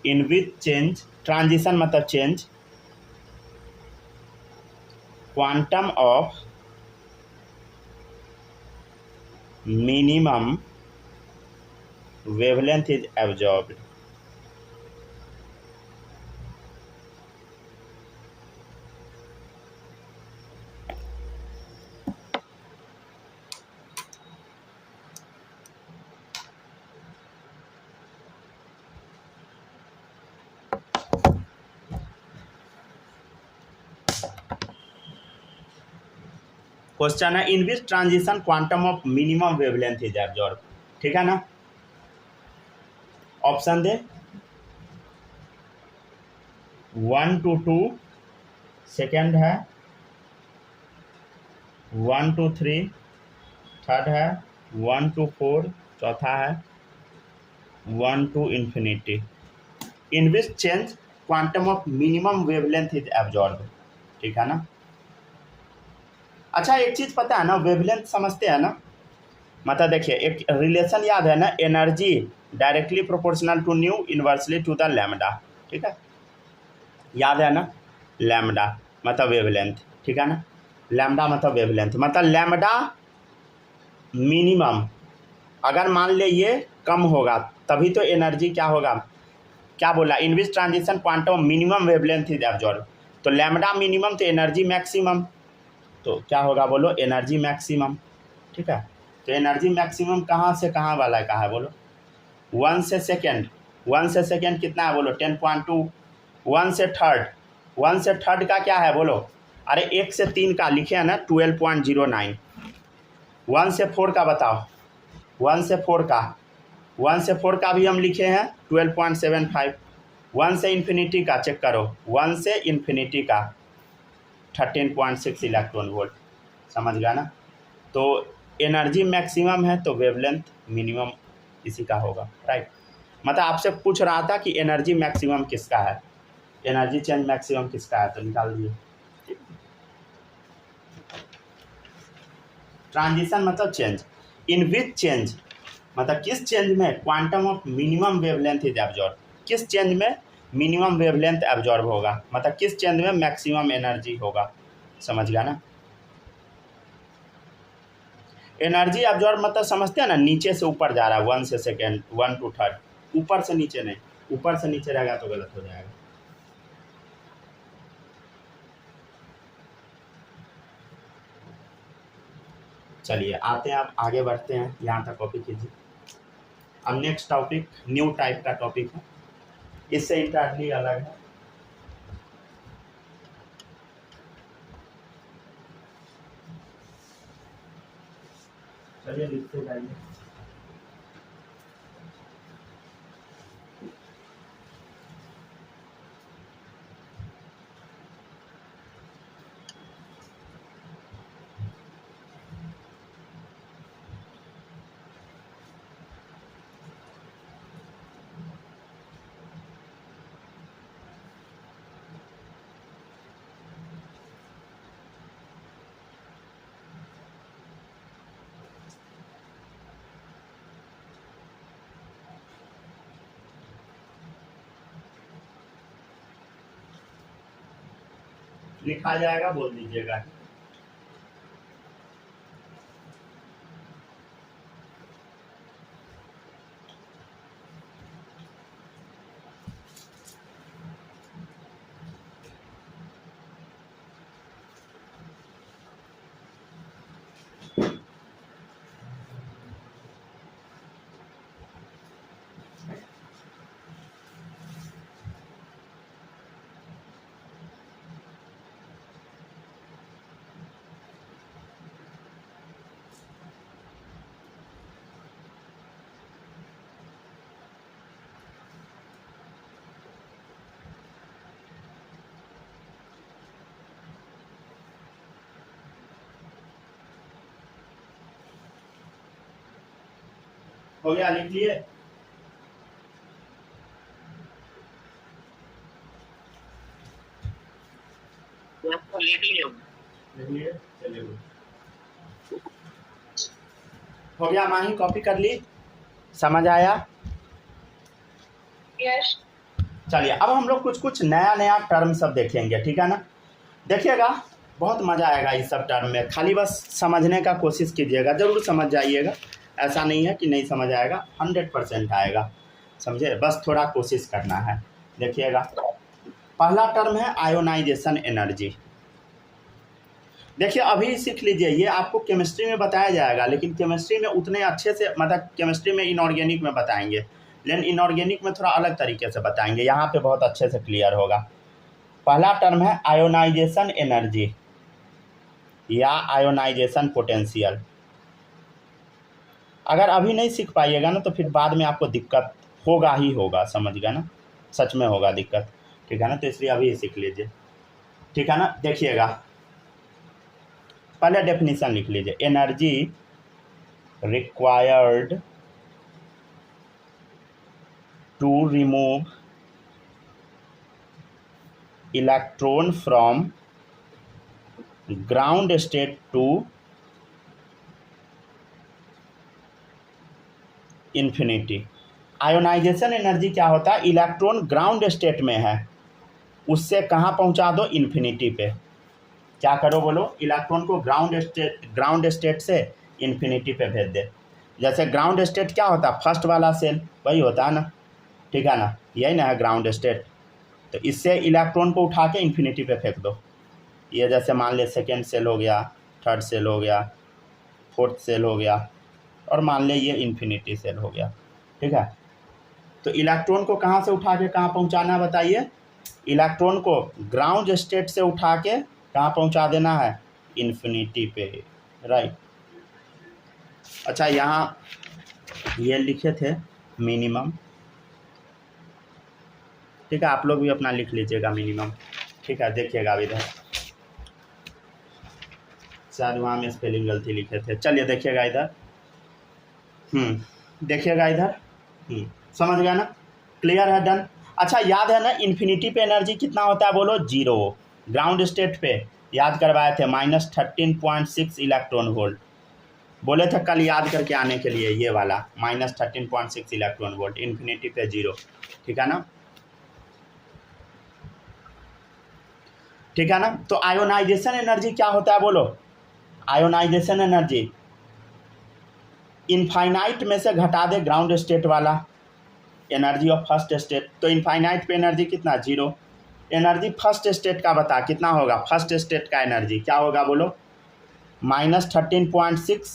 in which change, transition मतलब change, quantum of minimum wavelength is absorbed. Question है, in which transition quantum of minimum wavelength is absorb. ठीक है ना? ऑप्शन दे, 1 to 2 सेकेंड है, 1 to 3 थर्ड है, 1 to 4 चौथा है, 1 to infinity। In which change quantum of minimum wavelength is absorb. ठीक है ना? अच्छा, एक चीज़ पता है ना, वेवलेंथ समझते हैं ना? मतलब देखिए, एक रिलेशन याद है ना, energy directly proportional to nu inversely to the lambda. ठीक है, याद है ना? लैम्डा मतलब वेवलेंथ। ठीक है ना? लैम्डा मतलब वेवलेंथ, मतलब लैम्डा मिनिमम अगर मान ले ये कम होगा तभी तो एनर्जी क्या होगा, क्या बोला? In which transition quantum minimum wavelength is absorb. तो लैम्डा मिनिमम तो एनर्जी मैक्सिमम, तो क्या होगा बोलो? Energy maximum. ठीक है, तो एनर्जी मैक्सिमम कहाँ से कहाँ वाला है, कहाँ है बोलो? 1 से सेकेंड, 1 से सेकेंड कितना है बोलो? 10.2। 1 से थर्ड, 1 से थर्ड का क्या है बोलो? अरे 1 से 3 का लिखे हैं ना, 12.09। 1 से 4 का बताओ, 1 से 4 का, 1 से 4 का भी हम लिखे हैं 12.75। 1 से इन्फिनिटी का चेक करो, 1 से इन्फिनिटी का 13.6 इलेक्ट्रॉन वोल्ट। समझ गया ना? तो एनर्जी मैक्सिमम है तो वेवलेंथ मिनिमम इसी का होगा, राइट? मतलब आपसे पूछ रहा था कि एनर्जी मैक्सिमम किसका है, एनर्जी चेंज मैक्सिमम किसका है, तो निकाल दिए। ट्रांजिशन मतलब चेंज, इन विच चेंज मतलब किस चेंज में quantum of minimum wavelength is absorb, किस चेंज में मिनिमम वेवलेंथ एब्जॉर्ब होगा, मतलब किस चेंज में मैक्सिमम एनर्जी होगा। समझ गया ना? एनर्जी एब्जॉर्ब मतलब समझते हैं ना, नीचे से ऊपर जा रहा है, 1 से सेकेंड, 1 to थर्ड, ऊपर से नीचे नहीं, ऊपर से नीचे रहेगा तो गलत हो जाएगा। चलिए आते हैं, अब आगे बढ़ते हैं, यहाँ तक कॉपी कीजिए। अब नेक्स्ट टॉपिक न्यू टाइप का टॉपिक है, इससे इंटरली अलग है। चलिए लिखते जाइए। लिखा जाएगा बोल दीजिएगा। हो गया, लिख लिए? लिख लिए, चलिए हो गया। माही कॉपी कर ली, समझ आया? यस। चलिए अब हम लोग कुछ कुछ नया नया टर्म सब देखेंगे, ठीक है ना। देखिएगा बहुत मज़ा आएगा इस सब टर्म में, खाली बस समझने का कोशिश कीजिएगा, ज़रूर समझ जाइएगा। ऐसा नहीं है कि नहीं समझ आएगा, 100% आएगा, समझे, बस थोड़ा कोशिश करना है। देखिएगा पहला टर्म है आयोनाइजेशन एनर्जी। देखिए अभी सीख लीजिए, ये आपको केमिस्ट्री में बताया जाएगा, लेकिन केमिस्ट्री में उतने अच्छे से, मतलब केमिस्ट्री में इनऑर्गेनिक में बताएंगे, लेकिन इनऑर्गेनिक में थोड़ा अलग तरीके से बताएंगे, यहाँ पे बहुत अच्छे से क्लियर होगा। पहला टर्म है आयोनाइजेशन एनर्जी या आयोनाइजेशन पोटेंशियल। अगर अभी नहीं सीख पाइएगा ना तो फिर बाद में आपको दिक्कत होगा ही होगा, समझ गए ना, सच में होगा दिक्कत, ठीक है ना। तो इसलिए अभी सीख लीजिए, ठीक है ना। देखिएगा पहले डेफिनेशन लिख लीजिए, energy required to remove electron from ground state to infinity. Ionisation energy क्या होता है, इलेक्ट्रॉन ग्राउंड स्टेट में है, उससे कहाँ पहुँचा दो, इन्फिनिटी पे। क्या करो बोलो, इलेक्ट्रॉन को ग्राउंड स्टेट से इन्फिनिटी पे भेज दे। जैसे ग्राउंड स्टेट क्या होता है, फर्स्ट वाला सेल वही होता है ना, ठीक है ना, यही ना है ग्राउंड स्टेट। तो इससे इलेक्ट्रॉन को उठा के इन्फिनिटी पे फेंक दो। ये जैसे मान ले सेकेंड सेल हो गया, थर्ड सेल हो गया, फोर्थ सेल हो गया, और मान ले ये इन्फिनिटी सेल हो गया, ठीक है। तो इलेक्ट्रॉन को कहाँ से उठा के कहाँ पहुँचाना है बताइए, इलेक्ट्रॉन को ग्राउंड स्टेट से उठा के कहाँ पहुँचा देना है, इन्फिनिटी पे, राइट। अच्छा यहाँ ये लिखे थे मिनिमम, ठीक है, आप लोग भी अपना लिख लीजिएगा मिनिमम, ठीक है। देखिएगा इधर शायद वहाँ में स्पेलिंग गलती लिखे थे, चलिए देखिएगा इधर, देखिएगा इधर, समझ गया ना, क्लियर है, डन। अच्छा याद है ना इन्फिनिटी पे एनर्जी कितना होता है बोलो, 0। ग्राउंड स्टेट पे याद करवाए थे -13.6 इलेक्ट्रॉन वोल्ट, बोले थे कल याद करके आने के लिए, ये वाला -13.6 इलेक्ट्रॉन वोल्ट, इन्फिनिटी पे 0, ठीक है ना, ठीक है ना। तो आयोनाइजेशन एनर्जी क्या होता है बोलो, आयोनाइजेशन एनर्जी इनफाइनाइट में से घटा दे ग्राउंड स्टेट वाला एनर्जी ऑफ फर्स्ट स्टेट, तो इनफाइनाइट पे एनर्जी कितना, 0। एनर्जी फर्स्ट स्टेट का बता कितना होगा, फर्स्ट स्टेट का एनर्जी क्या होगा बोलो, -13.6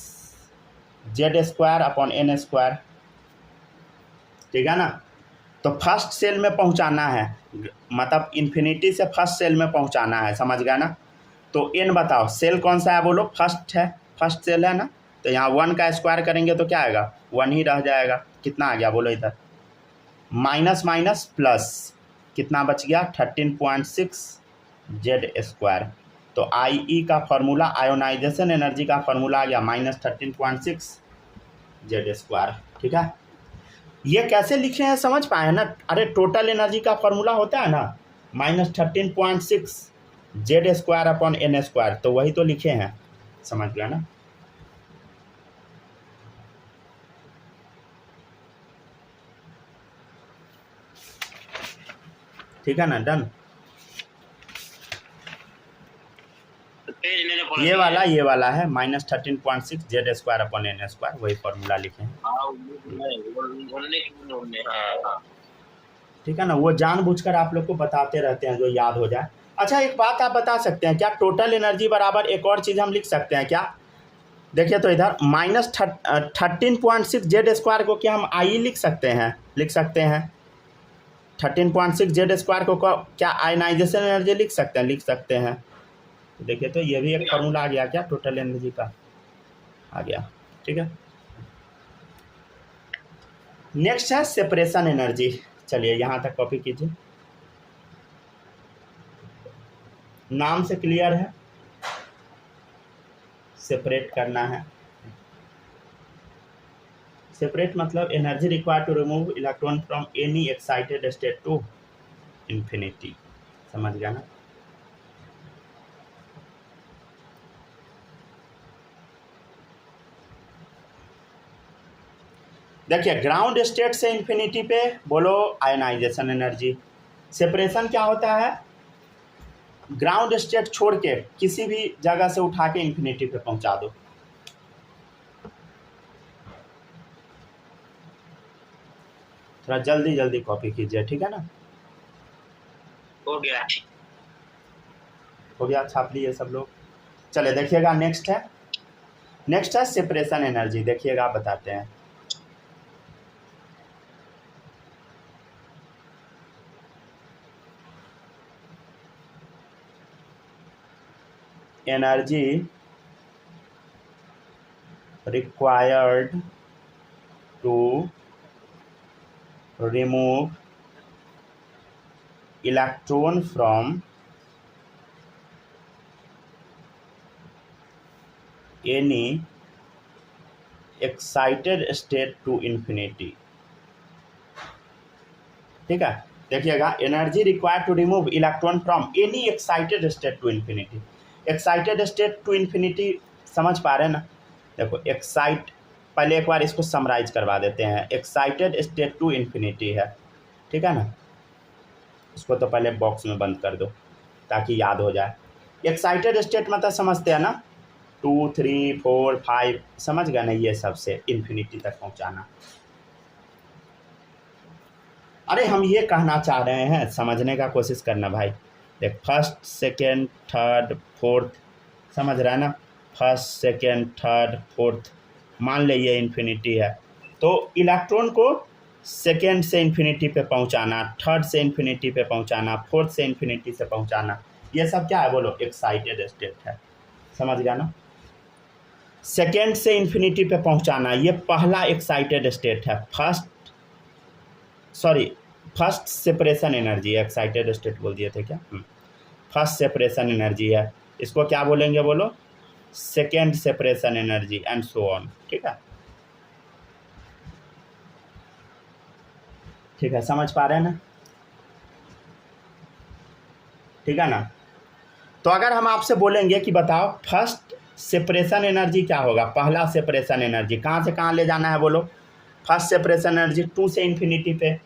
Z²/n², ठीक है ना। तो फर्स्ट सेल में पहुंचाना है, मतलब इन्फिनिटी से फर्स्ट सेल में पहुंचाना है, समझ गया ना। तो n बताओ, सेल कौन सा है बोलो, फर्स्ट है, फर्स्ट सेल है ना, तो यहाँ 1 का स्क्वायर करेंगे तो क्या आएगा, 1 ही रह जाएगा, कितना आ गया बोलो इधर, माइनस माइनस प्लस, कितना बच गया, 13.6 Z²। तो IE का फार्मूला, आयोनाइजेशन एनर्जी का फार्मूला आ गया -13.6 Z², ठीक है। ये कैसे लिखे हैं समझ पाए ना, अरे टोटल एनर्जी का फार्मूला होता है ना -13.6 Z²/n², तो वही तो लिखे हैं, समझ गया ना। ठीक है ना, डन। पेज मैंने खोला ये नहीं है। वाला है -13.6 Z square upon n square, वही फॉर्मूला लिखे हैं। हाँ उन्होंने हाँ ठीक है ना, वो जानबूझकर आप लोग को बताते रहते हैं जो याद हो जाए। अच्छा एक बात आप बता सकते हैं क्या, टोटल एनर्जी बराबर एक और चीज़ हम लिख सकते हैं क्या? देखिए तो इधर -13.6 जेड स्क्वायर को क्या हम आई लिख सकते हैं? लिख सकते हैं 13.6 जेड स्क्वायर को क्या आयनाइजेशन एनर्जी लिख सकते हैं? लिख सकते हैं। तो देखिए तो ये भी एक फार्मूला आ गया क्या टोटल एनर्जी का, आ गया। ठीक है, नेक्स्ट है सेपरेशन एनर्जी। चलिए यहाँ तक कॉपी कीजिए, नाम से क्लियर है, सेपरेट करना है। सेपरेट मतलब energy required to remove electron from any excited state to infinity. समझ गया ना? देखिए ग्राउंड स्टेट से इन्फिनिटी पे बोलो आयनाइजेशन एनर्जी। सेपरेशन क्या होता है? ग्राउंड स्टेट छोड़ के किसी भी जगह से उठा के इन्फिनिटी पे पहुंचा दो। थोड़ा जल्दी जल्दी कॉपी कीजिए, ठीक है ना? हो गया। हो गया, छाप लिए सब लोग। चले देखिएगा, नेक्स्ट है सेपरेशन एनर्जी। देखिएगा बताते हैं। Energy required to remove electron from any excited state to infinity. ठीक है, देखिएगा energy required to remove electron from any excited state to infinity. Excited state to infinity समझ पा रहे हैं ना? देखो एक्साइट, पहले एक बार इसको समराइज करवा देते हैं। एक्साइटेड स्टेट टू इन्फिनिटी है, ठीक है ना? इसको तो पहले बॉक्स में बंद कर दो ताकि याद हो जाए। एक्साइटेड स्टेट मतलब समझते हैं ना, 2 3 4 5, समझ गए ना? ये सबसे इन्फिनिटी तक पहुंचाना। अरे हम ये कहना चाह रहे हैं, समझने का कोशिश करना भाई। देख फर्स्ट सेकेंड थर्ड फोर्थ, समझ रहा है ना? फर्स्ट सेकेंड थर्ड फोर्थ, मान ले ये इन्फिनिटी है, तो इलेक्ट्रॉन को सेकेंड से इन्फिनिटी पे पहुंचाना, थर्ड से इन्फिनिटी पे पहुंचाना, फोर्थ से इन्फिनिटी से पहुंचाना, ये सब क्या है बोलो? एक्साइटेड स्टेट है। समझ गया ना? सेकेंड से इन्फिनिटी पे पहुंचाना, ये पहला एक्साइटेड स्टेट है। First separation energy, excited state बोल दिए थे क्या? फर्स्ट सेपरेशन एनर्जी है, इसको क्या बोलेंगे बोलो? Second separation energy and so on. ठीक है, ठीक है, समझ पा रहे हैं ना? ठीक है ना? तो अगर हम आपसे बोलेंगे कि बताओ फर्स्ट सेपरेशन एनर्जी क्या होगा, पहला सेपरेशन एनर्जी कहाँ से कहाँ ले जाना है बोलो? फर्स्ट सेपरेशन एनर्जी 2 से इन्फिनिटी पे,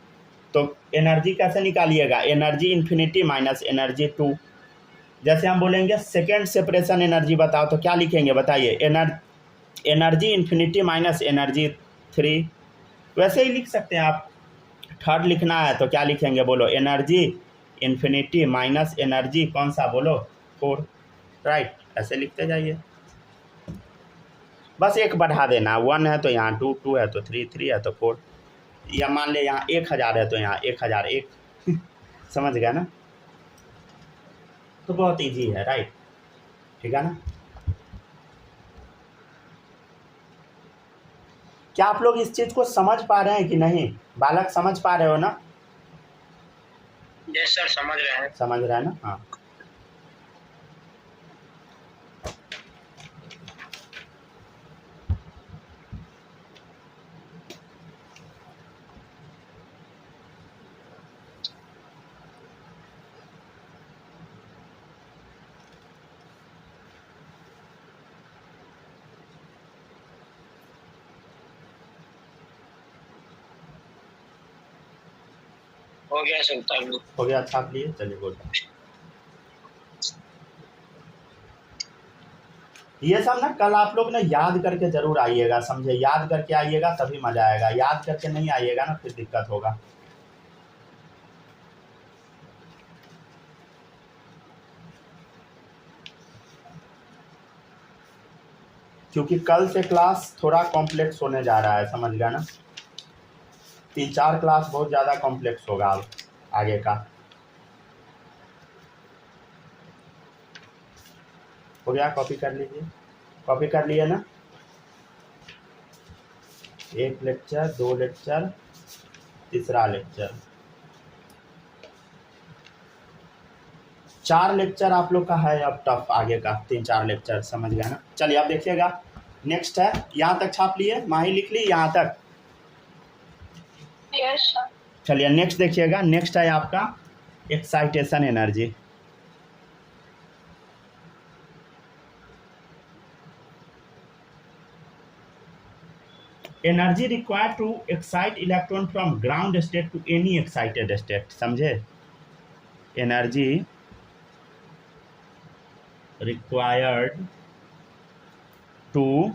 तो एनर्जी कैसे निकालिएगा? Energy infinity minus energy 2। जैसे हम बोलेंगे सेकेंड सेपरेशन एनर्जी बताओ, तो क्या लिखेंगे बताइए? Energy infinity minus energy 3। वैसे ही लिख सकते हैं आप। थर्ड लिखना है तो क्या लिखेंगे बोलो? एनर्जी इन्फिनिटी माइनस एनर्जी कौन सा बोलो? 4। राइट, ऐसे लिखते जाइए। बस एक बढ़ा देना, 1 है तो यहाँ 2, 2 है तो 3, 3 है तो 4, या मान ले यहाँ 1000 है तो यहाँ 1001। समझ गया ना? तो बहुत इजी है, राइट? ठीक है ना? क्या आप लोग इस चीज़ को समझ पा रहे हैं कि नहीं? बालक समझ पा रहे हो ना? यस सर, समझ रहे हैं। समझ रहे हैं ना? हाँ, हो गया सर, उतार हो गया, छाप लिए। चलिए बोल। ये सब ना कल आप लोग ना याद करके ज़रूर आइएगा, समझे, याद करके आइएगा तभी मज़ा आएगा, याद करके नहीं आइएगा ना फिर दिक्कत होगा। क्योंकि कल से क्लास थोड़ा कॉम्प्लेक्स होने जा रहा है, समझ गया ना, 3-4 क्लास बहुत ज़्यादा कॉम्प्लेक्स होगा अब आगे का। हो गया, कॉपी कर लीजिए, कॉपी कर लिए ना, 1 लेक्चर, 2 लेक्चर, तीसरा लेक्चर, 4 लेक्चर आप लोग का है अब टफ आगे का, 3-4 लेक्चर, समझ गया ना। चलिए अब देखिएगा, नेक्स्ट है, यहाँ तक छाप लिए, माही लिख ली यहाँ तक। Yes sir. चलिए नेक्स्ट देखिएगा, नेक्स्ट है आपका excitation energy. Energy required to excite electron from ground state to any excited state, समझे, एनर्जी रिक्वायर्ड टू,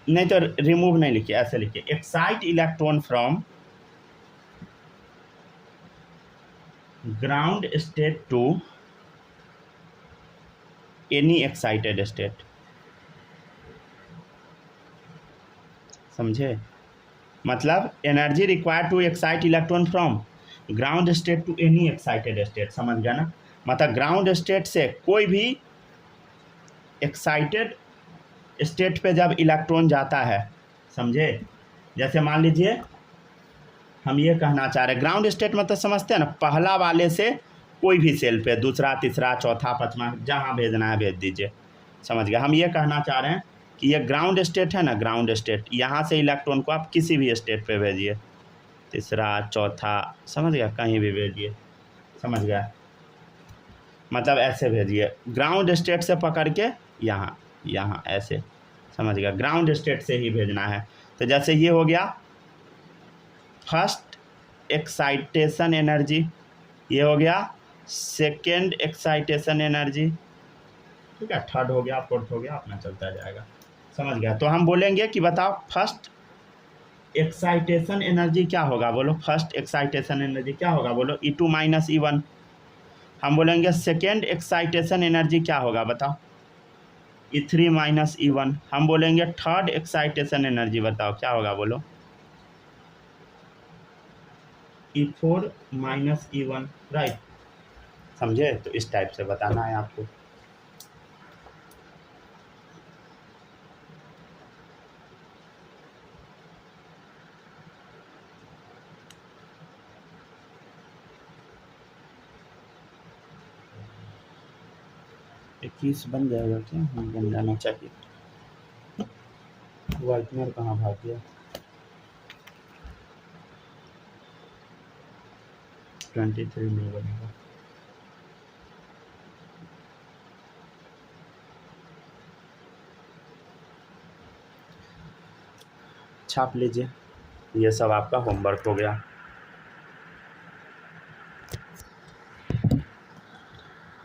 नहीं तो रिमूव नहीं लिखिए, ऐसे लिखिए, excite electron from ground state to any excited state, समझे, मतलब energy required to excite electron from ground state to any excited state, समझ गया ना, मतलब ग्राउंड स्टेट से कोई भी एक्साइटेड स्टेट पे जब इलेक्ट्रॉन जाता है, समझे, जैसे मान लीजिए हम ये कहना चाह रहे हैं, ग्राउंड स्टेट मतलब समझते हैं ना, पहला वाले से कोई भी सेल पे, दूसरा, तीसरा, चौथा, पाँचवा, जहाँ भेजना है भेज दीजिए, समझ गया। हम ये कहना चाह रहे हैं कि ये ग्राउंड स्टेट है ना, ग्राउंड स्टेट, यहाँ से इलेक्ट्रॉन को आप किसी भी स्टेट पे भेजिए, तीसरा, चौथा, समझ गया, कहीं भी भेजिए, समझ गया, मतलब ऐसे भेजिए, ग्राउंड स्टेट से पकड़ के यहाँ यहाँ ऐसे, समझ गया, ग्राउंड स्टेट से ही भेजना है। तो जैसे ये हो गया फर्स्ट एक्साइटेशन एनर्जी, ये हो गया सेकेंड एक्साइटेशन एनर्जी, ठीक है, थर्ड हो गया, फोर्थ हो गया, अपना चलता जाएगा, समझ गया। तो हम बोलेंगे कि बताओ फर्स्ट एक्साइटेशन एनर्जी क्या होगा, बोलो, फर्स्ट एक्साइटेशन एनर्जी क्या होगा, बोलो, E2 - E1। हम बोलेंगे सेकेंड एक्साइटेशन एनर्जी क्या होगा, बताओ, E3 - E1। हम बोलेंगे थर्ड एक्साइटेशन एनर्जी, बताओ क्या होगा, बोलो, E4 - E1, राइट, समझे। तो इस टाइप से बताना है आपको। इक्कीस बन जाएगा क्या, बन जाना चाहिए। वाइटनर कहाँ भाग गया, 23 में बनेगा। छाप लीजिए, ये सब आपका होमवर्क हो गया।